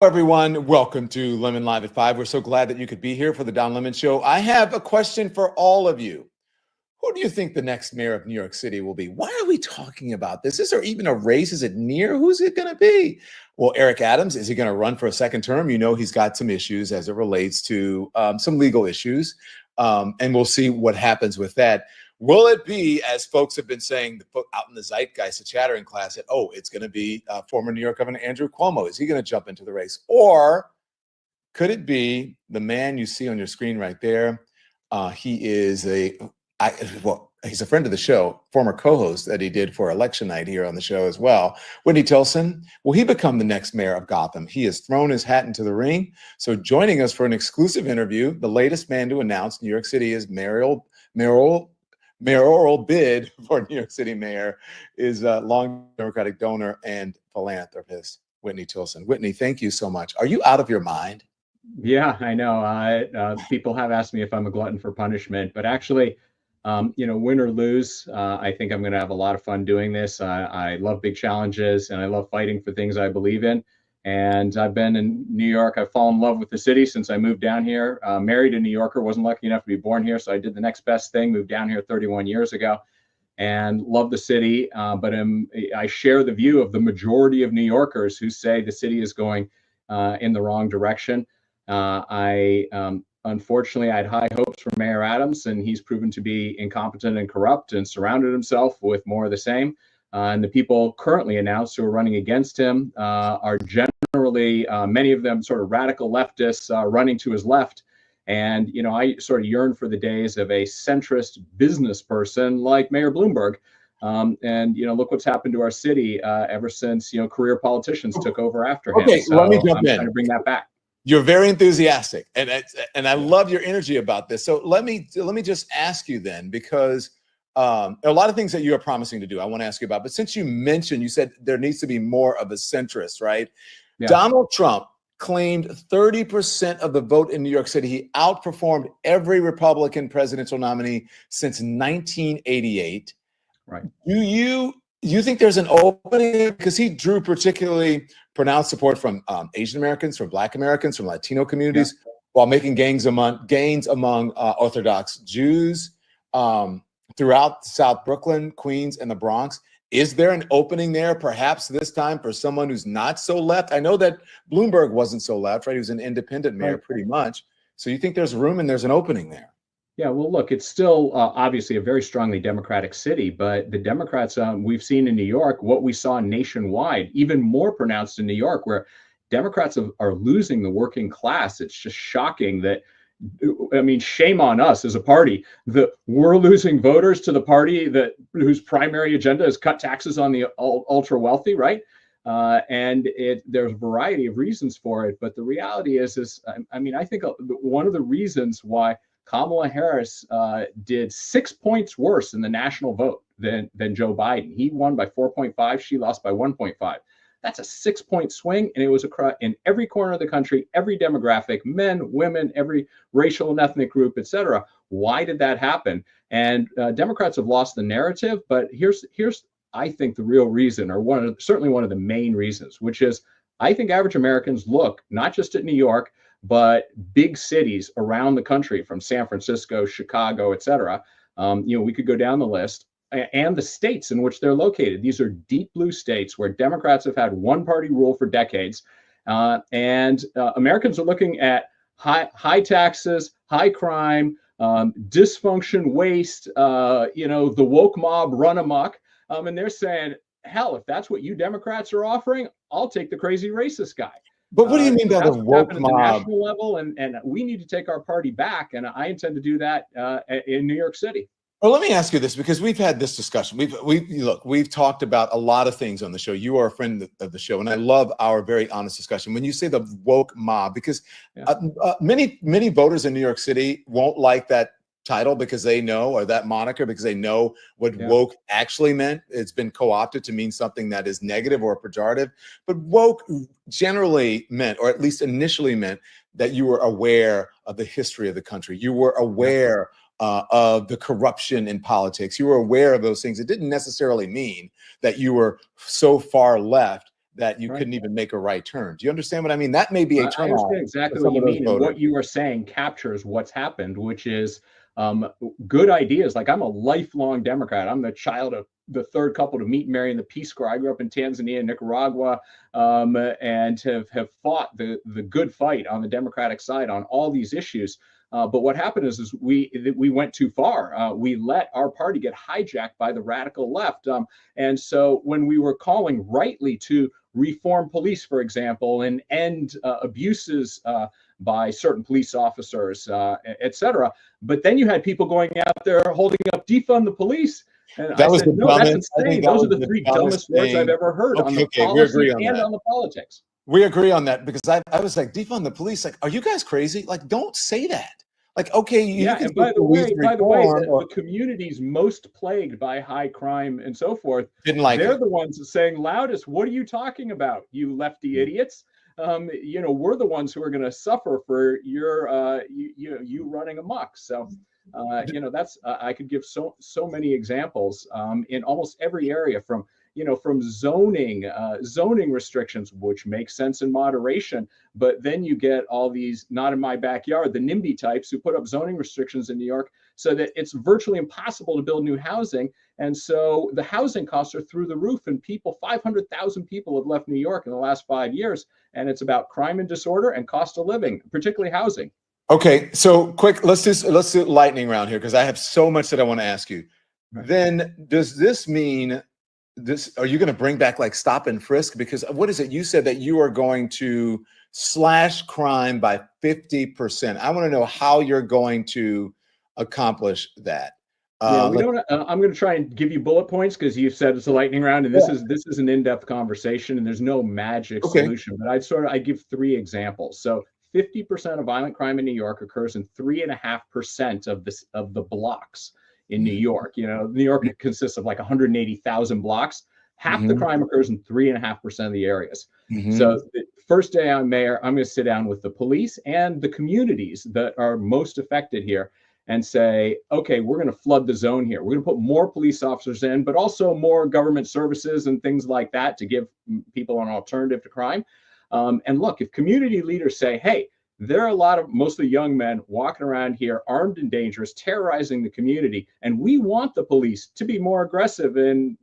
Everyone, welcome to Lemon Live at 5. We're so glad that you could be here for the Don Lemon Show. I have a question for all of you. Who do you think the next mayor of New York City will be? Why are we talking about this? Is there even a race? Is it near? Who's it going to be? Well, Eric Adams, is he going to run for a second term? You know, he's got some issues as it relates to some legal issues, and we'll see what happens with that. Will it be, as folks have been saying out in the zeitgeist, the chattering class, that, it's going to be former New York Governor Andrew Cuomo? Is he going to jump into the race? Or could it be the man you see on your screen right there? He is he's a friend of the show, former co-host that he did for election night here on the show as well. Whitney Tilson, will he become the next mayor of Gotham? He has thrown his hat into the ring. So joining us for an exclusive interview, the latest man to announce New York City is mayoral bid for New York City mayor is long Democratic donor and philanthropist, Whitney Tilson. Whitney, thank you so much. Are you out of your mind? Yeah, I know. People have asked me if I'm a glutton for punishment, but actually, win or lose, I think I'm going to have a lot of fun doing this. I love big challenges and I love fighting for things I believe in. And I've been in New York. I've fallen in love with the city since I moved down here. Married a New Yorker, wasn't lucky enough to be born here. So I did the next best thing, moved down here 31 years ago and love the city. But I share the view of the majority of New Yorkers who say the city is going in the wrong direction. Unfortunately, I had high hopes for Mayor Adams, and he's proven to be incompetent and corrupt and surrounded himself with more of the same. And the people currently announced who are running against him are generally, many of them sort of radical leftists running to his left. And, I sort of yearn for the days of a centrist business person like Mayor Bloomberg. Look what's happened to our city ever since, career politicians took over after him. Okay, so let me jump in. Trying to bring that back. You're very enthusiastic, and I love your energy about this. So let me just ask you then, because a lot of things that you are promising to do, I want to ask you about. But since you said there needs to be more of a centrist, right? Yeah. Donald Trump claimed 30% of the vote in New York City. He outperformed every Republican presidential nominee since 1988. Right. Do you think there's an opening? Because he drew particularly pronounced support from Asian Americans, from Black Americans, from Latino communities, while making gains among Orthodox Jews throughout South Brooklyn, Queens, and the Bronx. Is there an opening there, perhaps this time, for someone who's not so left? I know that Bloomberg wasn't so left, right? He was an independent mayor, pretty much. So you think there's room and there's an opening there? Yeah, well, look, it's still obviously a very strongly Democratic city, but the Democrats we've seen in New York, what we saw nationwide, even more pronounced in New York, where Democrats are losing the working class. It's just shocking that, shame on us as a party that we're losing voters to the party whose primary agenda is cut taxes on the ultra wealthy, right? There's a variety of reasons for it, but the reality is I think one of the reasons why Kamala Harris did 6 points worse in the national vote than Joe Biden. He won by 4.5. She lost by 1.5. That's a 6-point swing. And it was in every corner of the country, every demographic, men, women, every racial and ethnic group, et cetera. Why did that happen? And Democrats have lost the narrative. But here's I think, the real reason, or certainly one of the main reasons, which is I think average Americans look not just at New York, but big cities around the country, from San Francisco, Chicago, et cetera. We could go down the list, and the states in which they're located. These are deep blue states where Democrats have had one-party rule for decades. And Americans are looking at high taxes, high crime, dysfunction, waste, the woke mob run amok. And they're saying, hell, if that's what you Democrats are offering, I'll take the crazy racist guy. But what do you mean by the woke mob? At the national level, and we need to take our party back, and I intend to do that in New York City. Well, let me ask you this, because we've had this discussion. We've talked about a lot of things on the show. You are a friend of the show, and I love our very honest discussion. When you say the woke mob, because many voters in New York City won't like that title because they know, or that moniker, because they know what woke actually meant. It's been co-opted to mean something that is negative or pejorative. But woke generally meant, or at least initially meant, that you were aware of the history of the country. You were aware of the corruption in politics. You were aware of those things. It didn't necessarily mean that you were so far left that you Right. couldn't even make a right turn. Do you understand what I mean? That may be a I turnoff understand for exactly what some you of those mean, and voters. what you are saying captures what's happened, which is good ideas. Like, I'm a lifelong Democrat. I'm the child of the third couple to meet and marry in the Peace Corps. I grew up in Tanzania and Nicaragua, and have fought the good fight on the Democratic side on all these issues. But what happened is we went too far. We let our party get hijacked by the radical left. And so when we were calling rightly to reform police, for example, and end abuses by certain police officers, et cetera. But then you had people going out there holding up defund the police. And I That was said, the no, that's dumbest. I think insane. that Those are was the the three dumbest dumbest words I've thing. ever heard on Okay, the okay, we agree policy on and that. on the politics. We agree on that because I was like, defund the police. Like, are you guys crazy? Like, don't say that. Like, okay, you Yeah, can and say police by the way, reform or the communities most plagued by high crime and so forth, didn't like they're it. the ones saying loudest, "What are you talking about, you lefty idiots?" We're the ones who are going to suffer for you running amok. So, that's I could give so many examples in almost every area, from zoning restrictions, which makes sense in moderation, but then you get all these not in my backyard, the NIMBY types who put up zoning restrictions in New York so that it's virtually impossible to build new housing. And so the housing costs are through the roof, and 500,000 people have left New York in the last 5 years. And it's about crime and disorder and cost of living, particularly housing. Okay, so quick, let's do lightning round here because I have so much that I want to ask you. Right. Then does this mean this? Are you going to bring back like stop and frisk? Because what is it? You said that you are going to slash crime by 50%. I want to know how you're going to accomplish that. Yeah, we don't. I'm going to try and give you bullet points because you said it's a lightning round, and this is an in-depth conversation, and there's no magic solution. But I give 3 examples. So 50% of violent crime in New York occurs in 3.5% of the blocks in New York. New York consists of like 180,000 blocks. Half the crime occurs in 3.5% of the areas. So the first day I'm mayor, I'm going to sit down with the police and the communities that are most affected here and say, okay, we're going to flood the zone here. We're going to put more police officers in, but also more government services and things like that to give people an alternative to crime. And look, if community leaders say, hey, there are a lot of mostly young men walking around here armed and dangerous, terrorizing the community, and we want the police to be more aggressive. And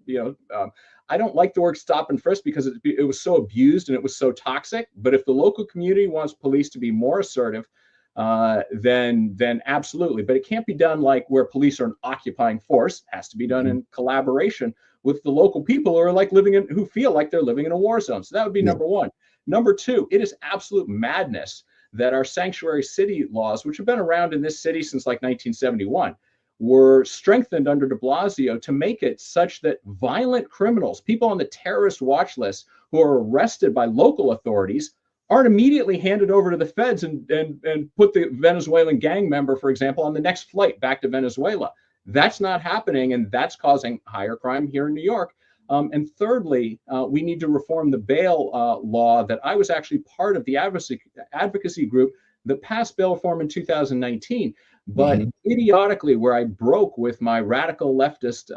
I don't like the word stop and frisk because it was so abused and it was so toxic. But if the local community wants police to be more assertive, then absolutely. But it can't be done like where police are an occupying force. It has to be done in collaboration with the local people who are like who feel like they're living in a war zone. So that would be number one. Number two, it is absolute madness that our sanctuary city laws, which have been around in this city since like 1971, were strengthened under de Blasio to make it such that violent criminals, people on the terrorist watch list who are arrested by local authorities, aren't immediately handed over to the feds and put the Venezuelan gang member, for example, on the next flight back to Venezuela. That's not happening, and that's causing higher crime here in New York. And thirdly, we need to reform the bail law that I was actually part of the advocacy group that passed bail reform in 2019. But idiotically, where I broke with my radical leftist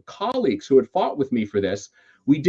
colleagues who had fought with me for this, we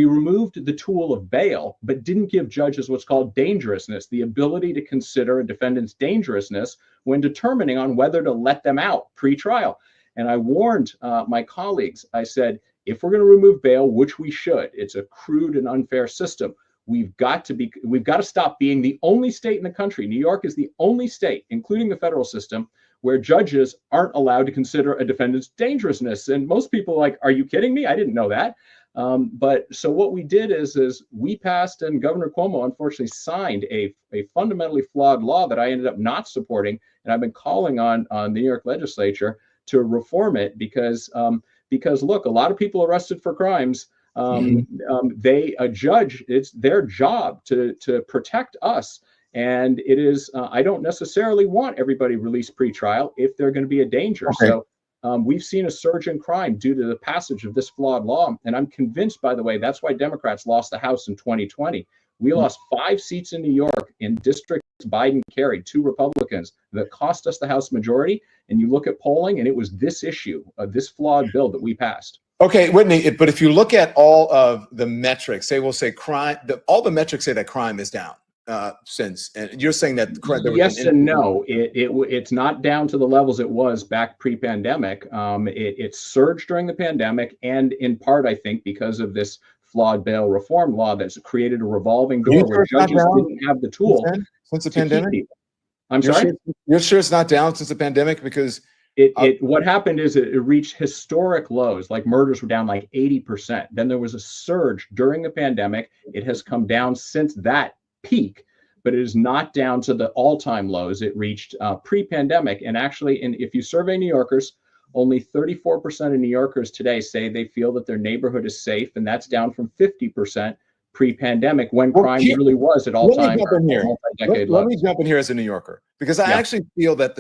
removed the tool of bail, but didn't give judges what's called dangerousness, the ability to consider a defendant's dangerousness when determining on whether to let them out pre-trial. And I warned my colleagues, I said, if we're going to remove bail, which we should, it's a crude and unfair system. We've got to stop being the only state in the country. New York is the only state, including the federal system, where judges aren't allowed to consider a defendant's dangerousness. And most people are like, are you kidding me? I didn't know that. But so what we did is we passed, and Governor Cuomo unfortunately signed a fundamentally flawed law that I ended up not supporting. And I've been calling on the New York legislature to reform it because look, a lot of people arrested for crimes, a judge, it's their job to protect us. And it is, I don't necessarily want everybody released pre-trial if they're going to be a danger. So we've seen a surge in crime due to the passage of this flawed law. And I'm convinced, by the way, that's why Democrats lost the House in 2020. We lost 5 seats in New York in districts Biden carried, 2 Republicans, that cost us the House majority. And you look at polling, and it was this issue, this flawed bill that we passed. Okay, Whitney, but if you look at all of the metrics, say we'll say crime, all the metrics say that crime is down since, and you're saying that there was an Yes and no. It's not down to the levels it was back pre-pandemic. It surged during the pandemic, and in part, I think, because of this flawed bail reform law that's created a revolving Are you door where sure it's not judges down didn't have the since tool then, since the to keep pandemic? people. I'm You're sorry? sure, you're sure it's not down since the pandemic? Because What happened is it reached historic lows, like murders were down like 80%. Then there was a surge during the pandemic. It has come down since that peak, but it is not down to the all-time lows it reached pre-pandemic. And actually, if you survey New Yorkers, only 34% of New Yorkers today say they feel that their neighborhood is safe, and that's down from 50% pre-pandemic when crime really was at all-time multi-decade Let lows. me jump in here as a New Yorker, because I Yeah. actually feel that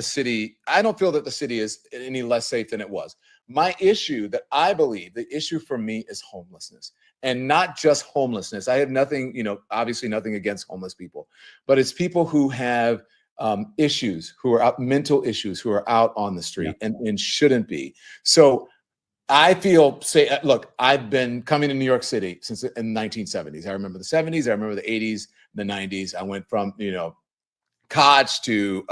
I don't feel that the city is any less safe than it was. My issue that I believe the issue for me is homelessness, and not just homelessness. I have nothing, obviously nothing against homeless people, but it's people who have issues, who are out, mental issues, who are out on the street and shouldn't be. So I feel, look, I've been coming to New York City since in the 1970s. I remember the 70s. I remember the 80s, the 90s. I went from, Koch to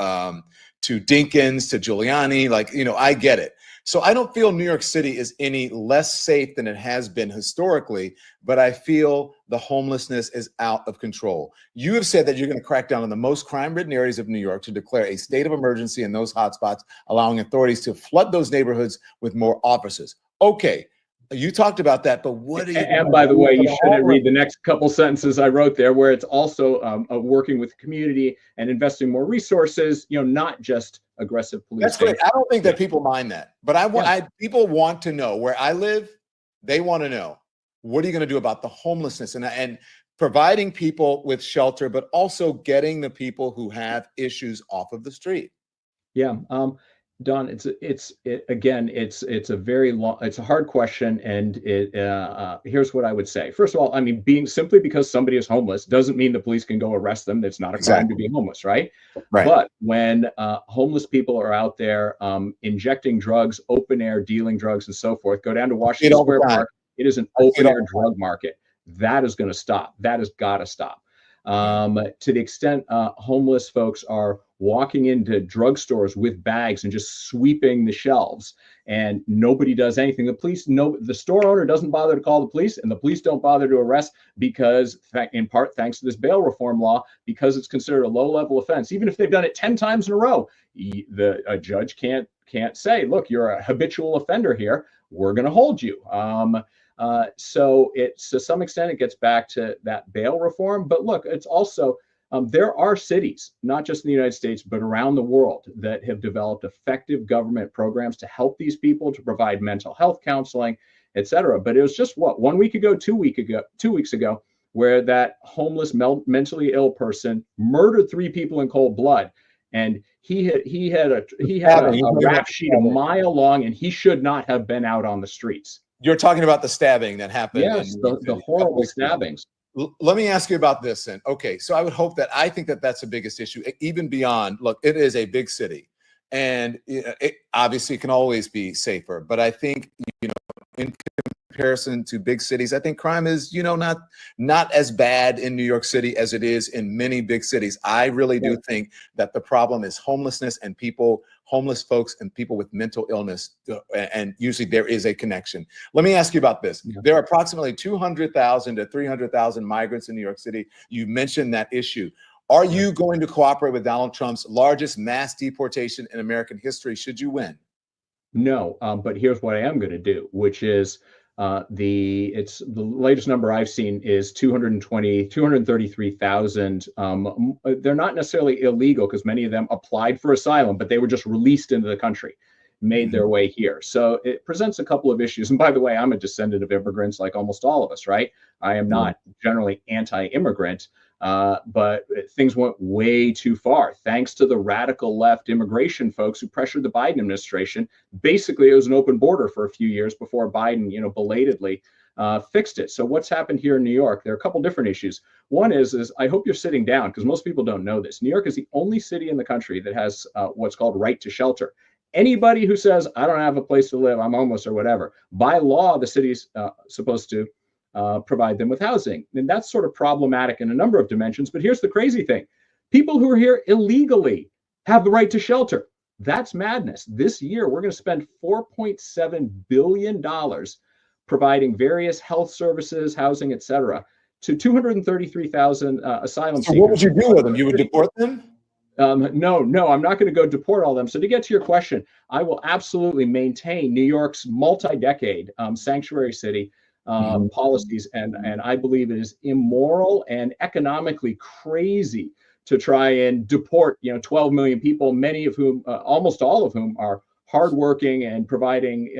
Dinkins to Giuliani. I get it. So I don't feel New York City is any less safe than it has been historically, but I feel the homelessness is out of control. You have said that you're going to crack down on the most crime-ridden areas of New York to declare a state of emergency in those hotspots, allowing authorities to flood those neighborhoods with more officers. Okay, you talked about that, but what are you? And by the way, you shouldn't read the next couple sentences I wrote there, where it's also working with the community and investing more resources. Not just aggressive policing. That's great. I don't think that people mind that, but people want to know. Where I live, they want to know, what are you going to do about the homelessness and providing people with shelter, but also getting the people who have issues off of the street. Yeah. Don, it's a very long, it's a hard question, and here's what I would say. First of all, I mean, simply because somebody is homeless doesn't mean the police can go arrest them. It's not a crime to be homeless, right? Right. But when homeless people are out there injecting drugs, open air dealing drugs, and so forth, go down to Washington Square Park. It is an open air drug market. That is going to stop. That has got to stop. To the extent homeless folks are walking into drugstores with bags and just sweeping the shelves, and nobody does anything. The store owner doesn't bother to call the police, and the police don't bother to arrest, because in part thanks to this bail reform law, because it's considered a low-level offense. Even if they've done it 10 times in a row, a judge can't say, look, you're a habitual offender here, we're going to hold you. So to some extent, it gets back to that bail reform. But look, it's also, there are cities, not just in the United States, but around the world, that have developed effective government programs to help these people, to provide mental health counseling, et cetera. But it was just 1 week ago, 2 weeks ago, where that homeless, mentally ill person murdered 3 people in cold blood. And he had a rap sheet a mile long, and he should not have been out on the streets. You're talking about the stabbing that happened. Yes, the horrible stabbings. Let me ask you about this then. Okay, so I think that that's the biggest issue, even beyond, look, it is a big city, and it obviously can always be safer, but I think, in comparison to big cities, I think crime is, not as bad in New York City as it is in many big cities. I really do think that the problem is homelessness and homeless folks and people with mental illness, and usually there is a connection. Let me ask you about this. There are approximately 200,000 to 300,000 migrants in New York City. You mentioned that issue. Are you going to cooperate with Donald Trump's largest mass deportation in American history, should you win? No, but here's what I am going to do, which is the latest number I've seen is 233,000. They're not necessarily illegal, because many of them applied for asylum, but they were just released into the country, made their way here. So it presents a couple of issues. And by the way, I'm a descendant of immigrants, like almost all of us, right? I am not generally anti-immigrant, but things went way too far, thanks to the radical left immigration folks who pressured the Biden administration. Basically, it was an open border for a few years before Biden, belatedly fixed it. So what's happened here in New York? There are a couple different issues. One is I hope you're sitting down, because most people don't know this. New York is the only city in the country that has what's called right to shelter. Anybody who says, I don't have a place to live, I'm homeless or whatever, by law, the city's supposed to provide them with housing. And that's sort of problematic in a number of dimensions. But here's the crazy thing. People who are here illegally have the right to shelter. That's madness. This year, we're going to spend $4.7 billion providing various health services, housing, et cetera, to 233,000 asylum seekers. So what would you do with them? You would deport them? No, I'm not going to go deport all of them. So to get to your question, I will absolutely maintain New York's multi-decade sanctuary city policies, and I believe it is immoral and economically crazy to try and deport 12 million people, many of whom, almost all of whom, are hardworking and providing,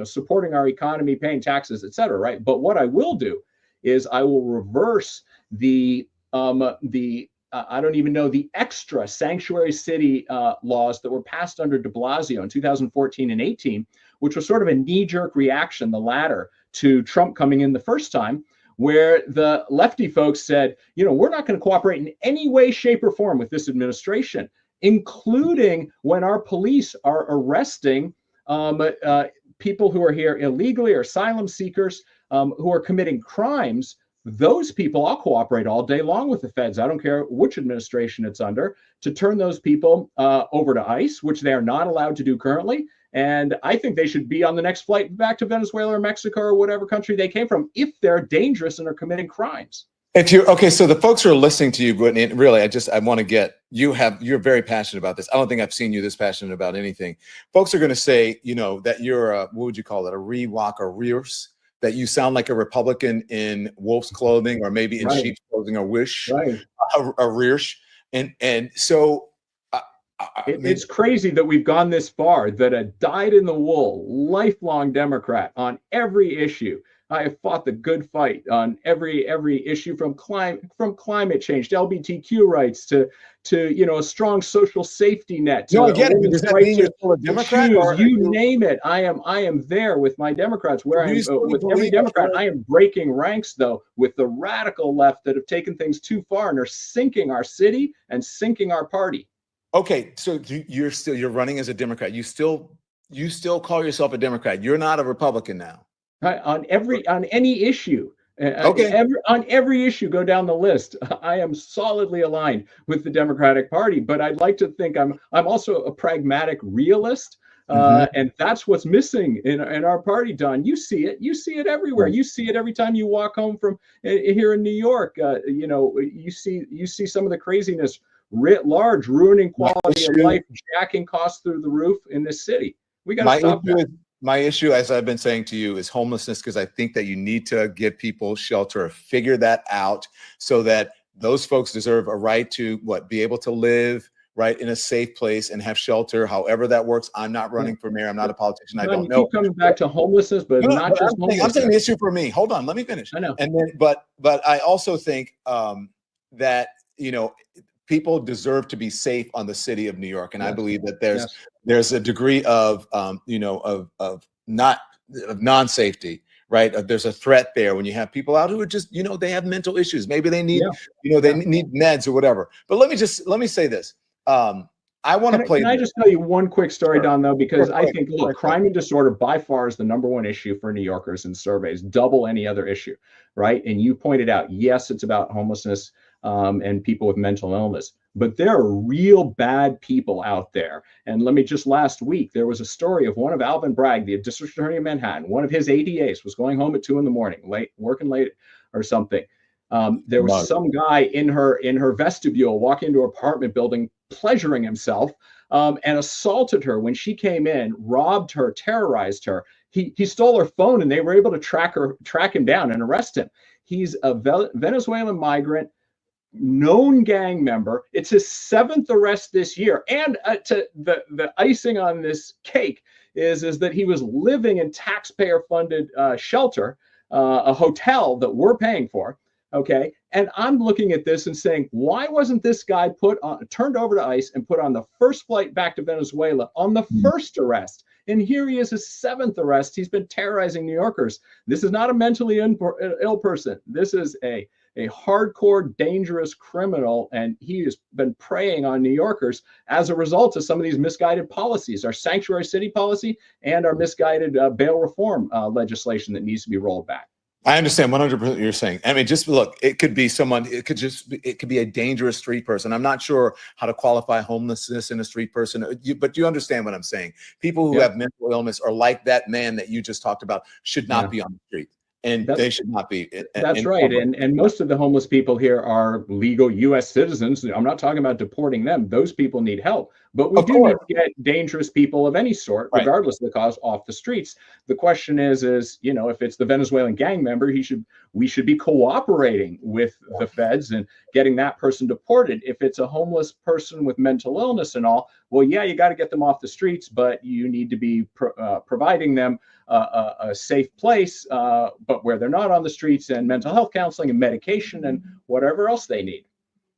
supporting our economy, paying taxes, et cetera. Right. But what I will do is I will reverse the I don't even know the extra sanctuary city laws that were passed under de Blasio in 2014 and 18, which was sort of a knee-jerk reaction, the latter, to Trump coming in the first time, where the lefty folks said, we're not going to cooperate in any way, shape, or form with this administration, including when our police are arresting people who are here illegally or asylum seekers who are committing crimes. Those people, I'll cooperate all day long with the feds. I don't care which administration it's under, to turn those people over to ICE, which they are not allowed to do currently. And I think they should be on the next flight back to Venezuela or Mexico or whatever country they came from if they're dangerous and are committing crimes. Okay, so the folks who are listening to you, Whitney, really, I want to get, you're very passionate about this. I don't think I've seen you this passionate about anything. Folks are going to say, that you're a, what would you call it, a rewalk or rears? That you sound like a Republican in wolf's clothing, or maybe in sheep's clothing, or wish, a rearsh. And so it's crazy that we've gone this far, that a dyed-in-the-wool, lifelong Democrat on every issue. I have fought the good fight on every issue, from climate change to LGBTQ rights to a strong social safety net. No, I get it. But does that mean you're still a Democrat? You name it. I am there with my Democrats. Where I am with every Democrat, I am breaking ranks though with the radical left that have taken things too far and are sinking our city and sinking our party. Okay, so you're running as a Democrat. You still call yourself a Democrat. You're not a Republican now. On any issue. On every issue, go down the list. I am solidly aligned with the Democratic Party, but I'd like to think I'm also a pragmatic realist, and that's what's missing in our party, Don. You see it everywhere. You see it every time you walk home from here in New York. You see some of the craziness writ large, ruining quality of life, jacking costs through the roof in this city. We got to stop that. My issue, as I've been saying to you, is homelessness, because I think that you need to give people shelter, figure that out, so that those folks deserve a right to be able to live right in a safe place and have shelter, however that works. I'm not running for mayor. I'm not a politician. I don't know. Keep coming back to homelessness, but not just homelessness. I'm saying the issue for me. Hold on, let me finish. I know. And then, but I also think that people deserve to be safe on the city of New York, and I believe that there's a degree of non-safety, right? There's a threat there when you have people out who are just they have mental issues. Maybe they need they need meds or whatever. But let me say this. I want to play. Can I just tell you one quick story, Don, though, because I think, look, crime and disorder by far is the #1 issue for New Yorkers in surveys, double any other issue, right? And you pointed out, yes, it's about homelessness and people with mental illness, but there are real bad people out there. And last week, there was a story of one of Alvin Bragg, the district attorney of Manhattan, one of his ADAs was going home at 2 a.m, working late or something. There was some guy in her vestibule walking into her apartment building, pleasuring himself, and assaulted her when she came in, robbed her, terrorized her. He stole her phone, and they were able to track him down and arrest him. He's a Venezuelan migrant, known gang member. It's his 7th arrest this year. And the icing on this cake is that he was living in taxpayer-funded shelter, a hotel that we're paying for. Okay, and I'm looking at this and saying, why wasn't this guy turned over to ICE and put on the first flight back to Venezuela on the first arrest? And here he is, his 7th arrest. He's been terrorizing New Yorkers. This is not a mentally ill person. This is a a hardcore, dangerous criminal, and he has been preying on New Yorkers as a result of some of these misguided policies, our sanctuary city policy and our misguided bail reform legislation that needs to be rolled back. I understand 100% what you're saying. I mean, just look, it could be someone, it could be a dangerous street person. I'm not sure how to qualify homelessness in a street person, but you understand what I'm saying. People who have mental illness or like that man that you just talked about should not be on the street. And they should not be. That's right. And most of the homeless people here are legal U.S. citizens. I'm not talking about deporting them. Those people need help. But we do need to get dangerous people of any sort, regardless of the cause, off the streets. The question is, if it's the Venezuelan gang member, we should be cooperating with the feds and getting that person deported. If it's a homeless person with mental illness and all, well, yeah, you got to get them off the streets, but you need to be providing them a safe place, but where they're not on the streets, and mental health counseling and medication and whatever else they need.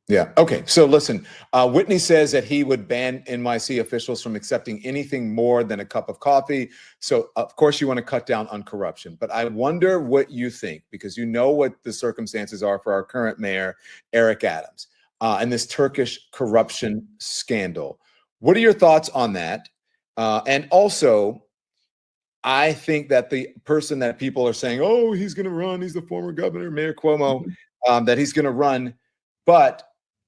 Yeah. Okay. So listen, Whitney says that he would ban NYC officials from accepting anything more than a cup of coffee. So of course you want to cut down on corruption, but I wonder what you think, because you know what the circumstances are for our current mayor, Eric Adams, and this Turkish corruption scandal. What are your thoughts on that? And also, I think that the person that people are saying, oh, he's going to run, he's the former governor, Mayor Cuomo, that he's going to run, but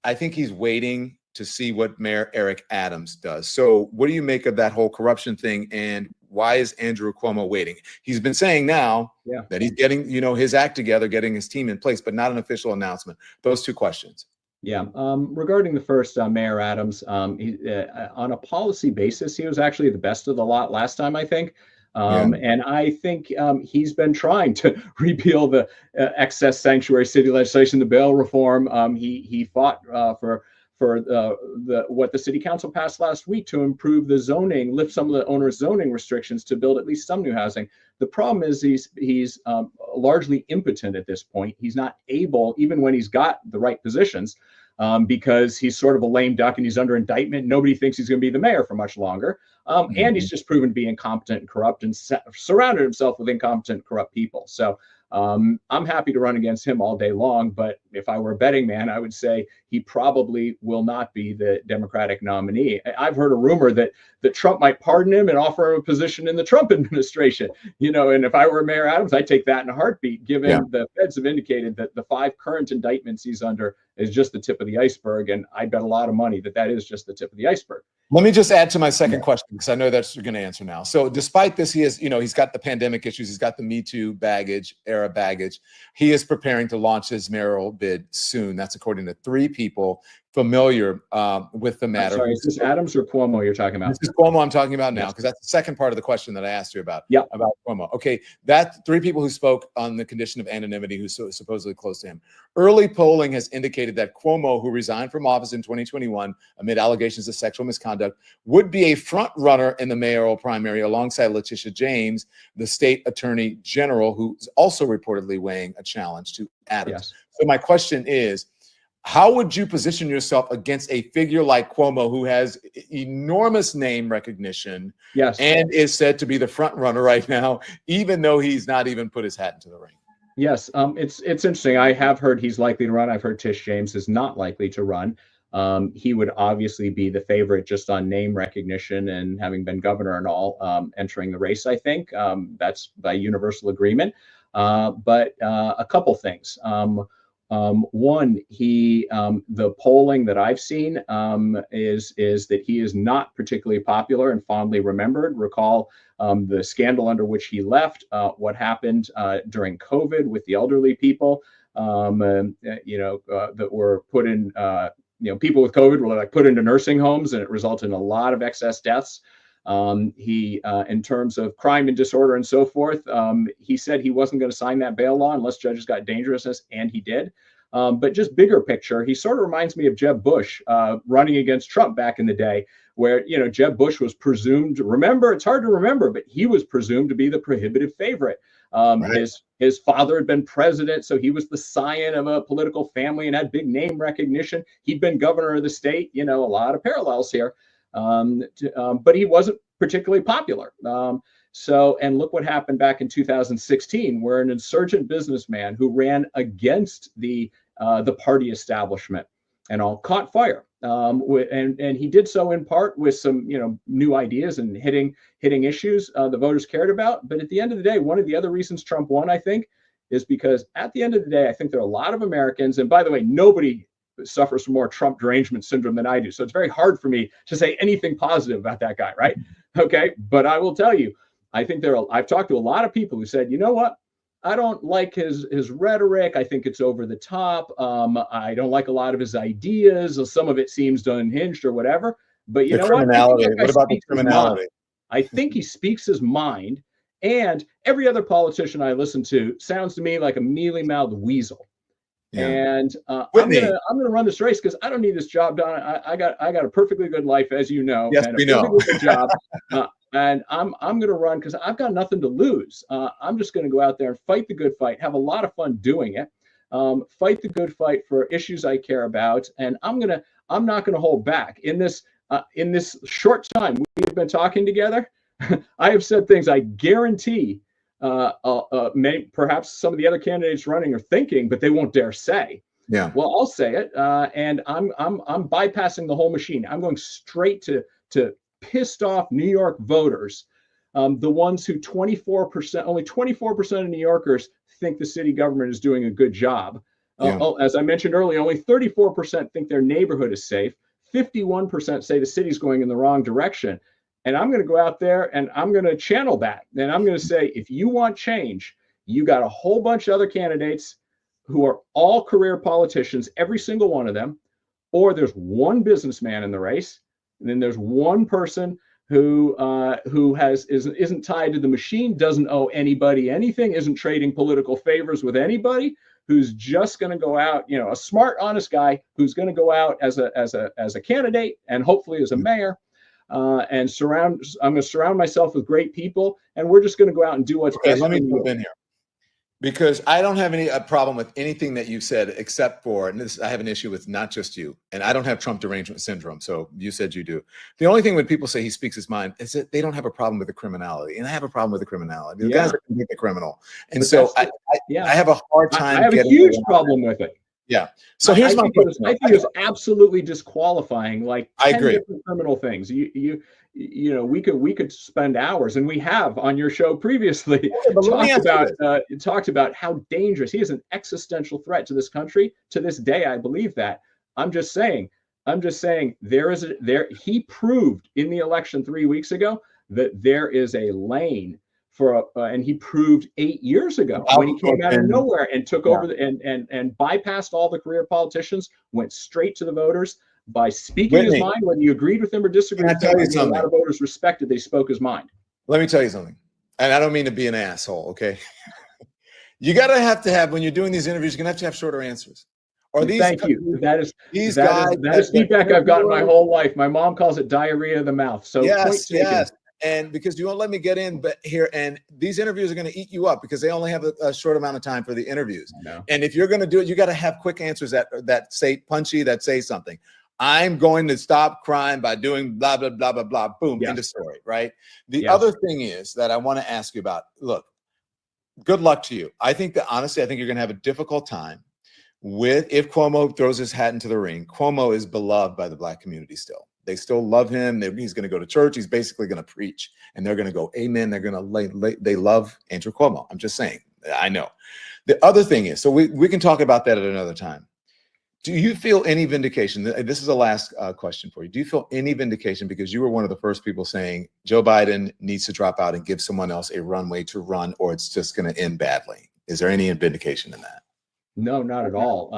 I think he's waiting to see what Mayor Eric Adams does. So what do you make of that whole corruption thing, and why is Andrew Cuomo waiting? He's been saying now that he's getting, his act together, getting his team in place, but not an official announcement. Those two questions. Yeah. Regarding the first, Mayor Adams, on a policy basis, he was actually the best of the lot last time, I think. And I think he's been trying to repeal the excess sanctuary city legislation, the bail reform. He fought for what the city council passed last week to improve the zoning, lift some of the onerous zoning restrictions to build at least some new housing. The problem is he's largely impotent at this point. He's not able, even when he's got the right positions, because he's sort of a lame duck and he's under indictment. Nobody thinks he's going to be the mayor for much longer. And he's just proven to be incompetent and corrupt and surrounded himself with incompetent, corrupt people. So I'm happy to run against him all day long. But if I were a betting man, I would say he probably will not be the Democratic nominee. I've heard a rumor that Trump might pardon him and offer him a position in the Trump administration. And if I were Mayor Adams, I'd take that in a heartbeat, given the feds have indicated that the 5 current indictments he's under is just the tip of the iceberg. And I bet a lot of money that is just the tip of the iceberg. Let me just add to my second question, because I know that's you're going to answer now. So despite this, he is, he's got the pandemic issues. He's got the Me Too era baggage. He is preparing to launch his mayoral bid soon. That's according to 3 people familiar with the matter. I'm sorry, is this Adams or Cuomo you're talking about? This is Cuomo I'm talking about now, because that's the second part of the question that I asked you about. About Cuomo. Okay, that 3 people who spoke on the condition of anonymity, who's supposedly close to him. Early polling has indicated that Cuomo, who resigned from office in 2021 amid allegations of sexual misconduct, would be a front runner in the mayoral primary alongside Letitia James, the state attorney general, who's also reportedly weighing a challenge to Adams. So my question is, how would you position yourself against a figure like Cuomo, who has enormous name recognition and is said to be the front runner right now, even though he's not even put his hat into the ring? Yes, it's interesting. I have heard he's likely to run. I've heard Tish James is not likely to run. He would obviously be the favorite just on name recognition and having been governor and all, entering the race, I think. That's by universal agreement. But a couple things. One, the polling that I've seen is that he is not particularly popular and fondly remembered. Recall the scandal under which he left, what happened during COVID with the elderly people, that were put in, people with COVID were put into nursing homes, and it resulted in a lot of excess deaths. In terms of crime and disorder and so forth, he said he wasn't going to sign that bail law unless judges got dangerousness, and he did. But just bigger picture, he sort of reminds me of Jeb Bush running against Trump back in the day, where, Jeb Bush was presumed, remember, it's hard to remember, but he was presumed to be the prohibitive favorite. His father had been president, so he was the scion of a political family and had big name recognition. He'd been governor of the state, a lot of parallels here. But he wasn't particularly popular. So, and look what happened back in 2016, where an insurgent businessman who ran against the party establishment and all caught fire. And he did so in part with some new ideas and hitting issues the voters cared about. But at the end of the day, one of the other reasons Trump won, I think, is because at the end of the day, I think there are a lot of Americans, and by the way, nobody suffers from more Trump derangement syndrome than I do. So it's very hard for me to say anything positive about that guy, right? Okay, but I will tell you, I think I've talked to a lot of people who said, you know what? I don't like his rhetoric. I think it's over the top. I don't like a lot of his ideas. Some of it seems unhinged or whatever. But you know what? What about the criminality? I think he speaks his mind. And every other politician I listen to sounds to me like a mealy-mouthed weasel. Yeah. And I'm gonna run this race because I don't need this job done. I got a perfectly good life, as you know. Yes, and we know. Good job. And I'm going to run because I've got nothing to lose. I'm just going to go out there and fight the good fight, have a lot of fun doing it, fight the good fight for issues I care about, and I'm not going to hold back. In this short time we've been talking together, I have said things I guarantee perhaps some of the other candidates running are thinking, but they won't dare say. Yeah. Well, I'll say it, and I'm bypassing the whole machine. I'm going straight to pissed off New York voters, the ones who only 24% of New Yorkers think the city government is doing a good job. As I mentioned earlier, only 34% think their neighborhood is safe. 51% say the city's going in the wrong direction. And I'm going to go out there and I'm going to channel that. And I'm going to say, if you want change, you got a whole bunch of other candidates who are all career politicians, every single one of them, or there's one businessman in the race. And then there's one person who isn't tied to the machine, doesn't owe anybody anything, isn't trading political favors with anybody, who's just going to go out, a smart, honest guy who's going to go out as a candidate and hopefully as a mayor, I'm going to surround myself with great people, and we're just going to go out and do what's best. Let me jump in here. Because I don't have a problem with anything that you said, except for, and I have an issue with not just you, and I don't have Trump derangement syndrome. So you said you do. The only thing when people say he speaks his mind is that they don't have a problem with the criminality, and I have a problem with the criminality. The guys are the criminal, and so I have a hard time. I have a huge problem with it. Yeah. So here's my question. I think it's absolutely disqualifying. Like 10 I agree. Different criminal things. We could spend hours, and we have on your show previously talked about how dangerous he is, an existential threat to this country. To this day, I believe that. I'm just saying he proved in the election 3 weeks ago that there is a lane and he proved 8 years ago when he came out of nowhere and took over and bypassed all the career politicians, went straight to the voters by speaking his mind, whether you agreed with him or disagreed with him. A lot of voters respected they spoke his mind. Let me tell you something, and I don't mean to be an asshole, okay? You gotta have when you're doing these interviews, you're gonna have shorter answers. Or these. Thank you. That is feedback I've gotten my whole life. My mom calls it diarrhea of the mouth. So yes. And because you won't let me get in here, and these interviews are going to eat you up because they only have a short amount of time for the interviews. And if you're going to do it, you got to have quick answers that say punchy, that say something. I'm going to stop crime by doing blah, blah, blah, blah, blah, boom, end of story, right? The other thing is that I want to ask you about, look, good luck to you. I think honestly, you're going to have a difficult time if Cuomo throws his hat into the ring. Cuomo is beloved by the Black community still. They still love him. He's going to go to church. He's basically going to preach, and they're going to go, amen. They're going to they love Andrew Cuomo. I'm just saying. I know. The other thing is, so we can talk about that at another time. Do you feel any vindication? This is the last question for you. Do you feel any vindication, because you were one of the first people saying Joe Biden needs to drop out and give someone else a runway to run, or it's just going to end badly? Is there any vindication in that? No, not at all.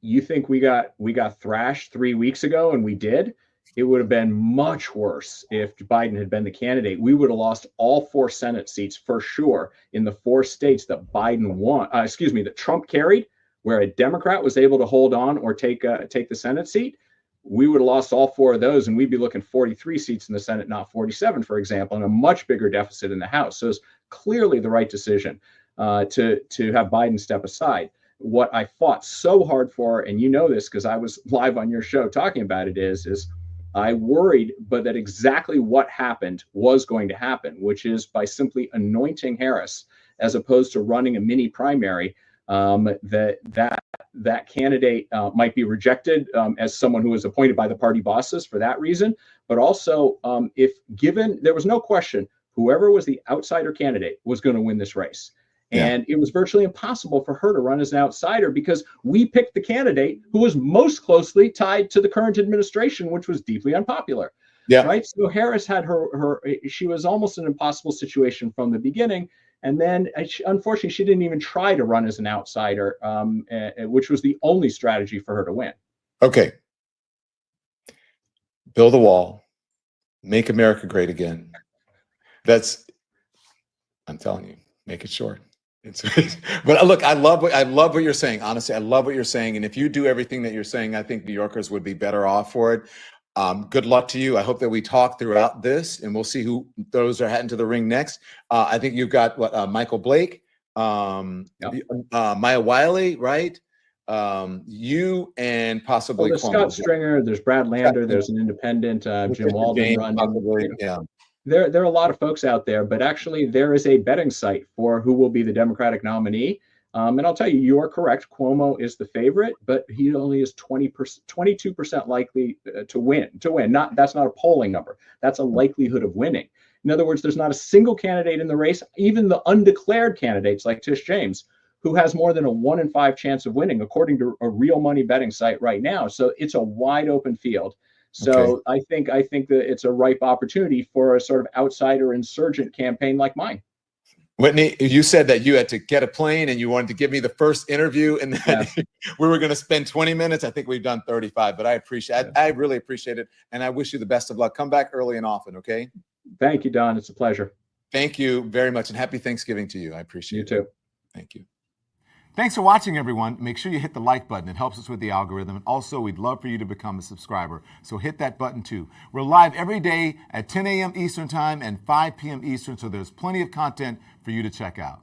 You think we got thrashed 3 weeks ago, and we did. It would have been much worse if Biden had been the candidate. We would have lost all 4 Senate seats for sure in the 4 states that Biden won. That Trump carried, where a Democrat was able to hold on or take the Senate seat. We would have lost all 4 of those, and we'd be looking 43 seats in the Senate, not 47, for example, and a much bigger deficit in the House. So it's clearly the right decision to have Biden step aside. What I fought so hard for, and you know this because I was live on your show talking about it, is I worried, but that exactly what happened was going to happen, which is by simply anointing Harris as opposed to running a mini primary, that candidate might be rejected as someone who was appointed by the party bosses for that reason. But also, if given, there was no question, whoever was the outsider candidate was going to win this race. Yeah. And it was virtually impossible for her to run as an outsider because we picked the candidate who was most closely tied to the current administration, which was deeply unpopular. Yeah. Right. So Harris had she was almost an impossible situation from the beginning. And then, unfortunately, she didn't even try to run as an outsider, which was the only strategy for her to win. Okay. Build a wall. Make America great again. I'm telling you, make it short. But look, I love what you're saying. Honestly, I love what you're saying. And if you do everything that you're saying, I think New Yorkers would be better off for it. Good luck to you. I hope that we talk throughout this, and we'll see who those are heading to the ring next. I think you've got Michael Blake, Maya Wiley, right? You and possibly there's Cuomo. Scott Stringer, there's Brad Lander, there's an independent, Jim Walden running. Yeah. There are a lot of folks out there, but actually there is a betting site for who will be the Democratic nominee. And I'll tell you, you are correct. Cuomo is the favorite, but he only is 22% likely to win. That's not a polling number. That's a likelihood of winning. In other words, there's not a single candidate in the race, even the undeclared candidates like Tish James, who has more than a 1 in 5 chance of winning, according to a real money betting site right now. So it's a wide open field. So okay. I think that it's a ripe opportunity for a sort of outsider insurgent campaign like mine. Whitney, you said that you had to get a plane and you wanted to give me the first interview, and then we were going to spend 20 minutes. I think we've done 35, but I really appreciate it. And I wish you the best of luck. Come back early and often. Okay. Thank you, Don. It's a pleasure. Thank you very much. And happy Thanksgiving to you. I appreciate it. You too. Thank you. Thanks for watching, everyone. Make sure you hit the like button. It helps us with the algorithm. And also, we'd love for you to become a subscriber. So hit that button, too. We're live every day at 10 a.m. Eastern Time and 5 p.m. Eastern, so there's plenty of content for you to check out.